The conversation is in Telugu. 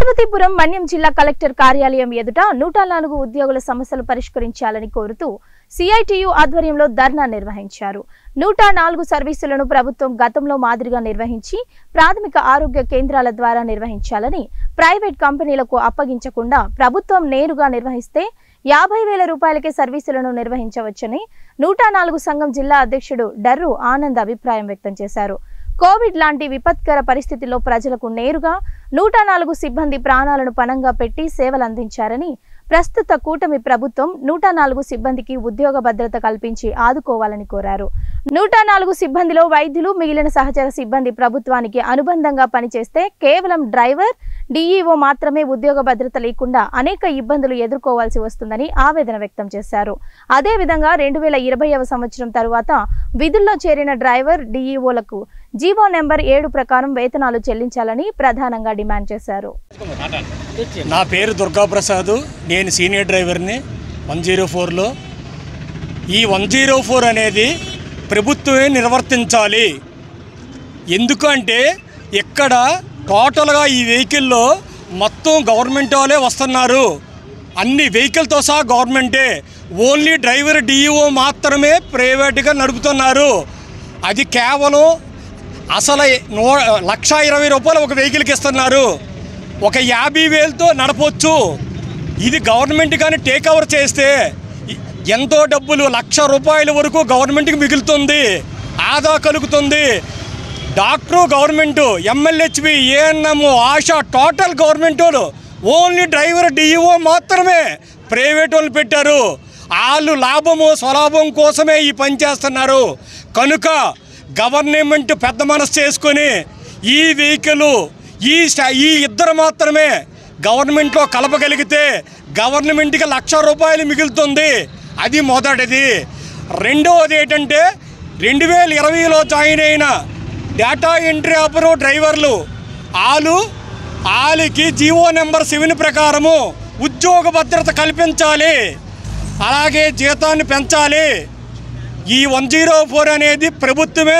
పార్వతీపురం మన్యం జిల్లా కలెక్టర్ కార్యాలయం ఎదుట 104 ఉద్యోగుల సమస్యలు పరిష్కరించాలని కోరుతూ సిఐటియు ఆధ్వర్యంలో ధర్నా నిర్వహించారు. 104 సర్వీసులను ప్రభుత్వం గతంలో మాదిరిగా నిర్వహించి ప్రాథమిక ఆరోగ్య కేంద్రాల ద్వారా నిర్వహించాలని, ప్రైవేట్ కంపెనీలకు అప్పగించకుండా ప్రభుత్వం నేరుగా నిర్వహిస్తే 50,000 రూపాయలకే సర్వీసులను నిర్వహించవచ్చని 104 సంఘం జిల్లా అధ్యక్షుడు డర్రు ఆనంద్ అభిప్రాయం వ్యక్తం చేశారు. కోవిడ్ లాంటి విపత్కర పరిస్థితుల్లో ప్రజలకు నేరుగా 104 సిబ్బంది ప్రాణాలను పణంగా పెట్టి సేవలు అందించారని, ప్రస్తుత కూటమి ప్రభుత్వం 104 సిబ్బందికి ఉద్యోగ భద్రత కల్పించి ఆదుకోవాలని కోరారు. 104 సిబ్బందిలో వైద్యులు, మిగిలిన సహచర సిబ్బంది ప్రభుత్వానికి అనుబంధంగా పనిచేస్తే కేవలం డ్రైవర్, డిఈఓ మాత్రమే ఉద్యోగ భద్రత లేకుండా అనేక ఇబ్బందులు ఎదుర్కోవాల్సి వస్తుందని ఆవేదన వ్యక్తం చేశారు. అదేవిధంగా 2020వ సంవత్సరం తరువాత విధుల్లో చేరిన డ్రైవర్, డిఈఓలకు జీవో నెంబర్ 7 ప్రకారం వేతనాలు చెల్లించాలని ప్రధానంగా డిమాండ్ చేశారు. నా పేరు దుర్గాప్రసాద్, నేను సీనియర్ డ్రైవర్ని 104లో. ఈ 104 అనేది ప్రభుత్వమే నిర్వర్తించాలి. ఎందుకంటే ఇక్కడ టోటల్గా ఈ వెహికల్లో మొత్తం గవర్నమెంట్ వాళ్ళే వస్తున్నారు. అన్ని వెహికల్తో సహా గవర్నమెంటే. ఓన్లీ డ్రైవర్, డిఈఓ మాత్రమే ప్రైవేట్గా నడుపుతున్నారు. అది కేవలం అసలు 1,20,000 రూపాయలు ఒక వెహికల్కి ఇస్తున్నారు. ఒక 50,000తో నడపవచ్చు. ఇది గవర్నమెంట్ కానీ టేక్ ఓవర్ చేస్తే ఎంతో డబ్బులు, 1,00,000 రూపాయల వరకు గవర్నమెంట్కి మిగులుతుంది, ఆదా కలుగుతుంది. Doctor government, MLHP, ANM, ASHA total government వాళ్ళు. ఓన్లీ డ్రైవర్, డిఈఓ మాత్రమే ప్రైవేట్ వాళ్ళు పెట్టారు. వాళ్ళు లాభము, స్వలాభం కోసమే ఈ పని చేస్తున్నారు. కనుక గవర్నమెంట్ పెద్ద మనసు చేసుకొని ఈ వెహికల్ ఈ ఇద్దరు మాత్రమే గవర్నమెంట్లో కలపగలిగితే గవర్నమెంట్కి 1,00,000 రూపాయలు మిగులుతుంది. అది మొదటిది. రెండవది ఏంటంటే 2020లో జాయిన్ అయిన డేటా ఎంట్రీ ఆపరేటర్ డ్రైవర్లు వాళ్ళకి జీవో నెంబర్ 7 ప్రకారము ఉద్యోగ భద్రత కల్పించాలి. అలాగే జీతాన్ని పెంచాలి. ఈ 104 అనేది ప్రభుత్వమే